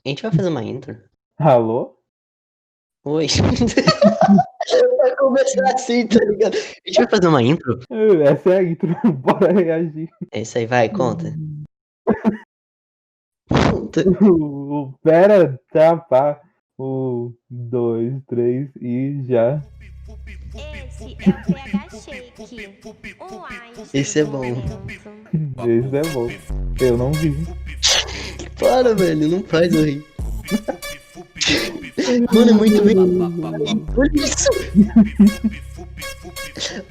A gente vai fazer uma intro? Alô? Oi. Vai começar assim, tá ligado? A gente vai fazer uma intro? Essa é a intro, bora reagir. É isso aí, vai, conta. Conta. Pera, tá, pá. 2, 3 e já. Esse é o PH Shake, o Einstein Esse é do bom. momento. Esse é bom. Eu não vi. Para, velho, não faz eu rir. Mano, é muito bem. Olha isso.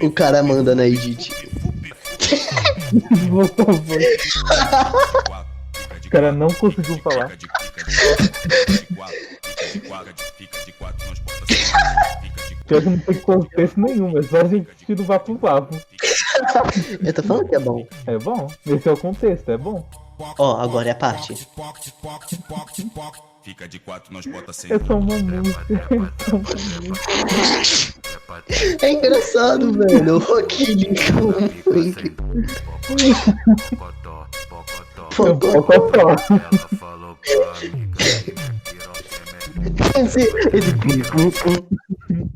O cara manda na edit. Por favor. O cara não conseguiu falar. Pior que não tem contexto nenhum, é só a gente tira o vapo-vapo. Eu tô falando que é bom. É bom. Esse é o contexto, é bom. Ó, agora é a parte. Fica de quatro, nós bota sem. É só uma música. É só uma música. É engraçado, velho. O Rock Lee com o funk. Pocotó. Ela falou pra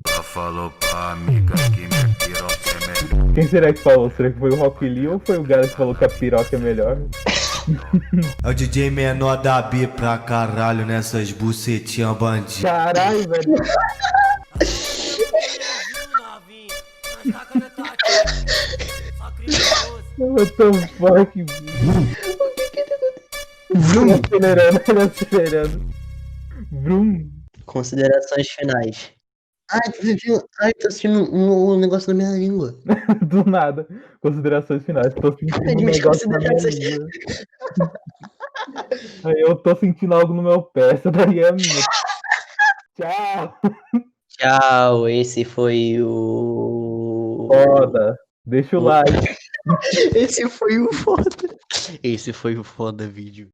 ela falou pra amiga que minha piroca é melhor. Quem será que falou? Será que foi o Rock Lee ou foi o cara que falou que a piroca é melhor? É o DJ menor da B pra caralho nessas bucetinhas bandidas. Caralho, velho. What the fuck? Vroom. Ele acelerando. Vroom. Considerações finais. Ai, tu viu? Ai, tô assistindo um negócio na minha língua. Do nada. Considerações finais. Tô sentindo um Minhas negócio na minha considerações. língua. Aí eu tô sentindo algo no meu pé. Essa daí é a minha. Tchau. Tchau, esse foi o. Foda. Deixa o like. Esse foi o foda. Esse foi o foda vídeo.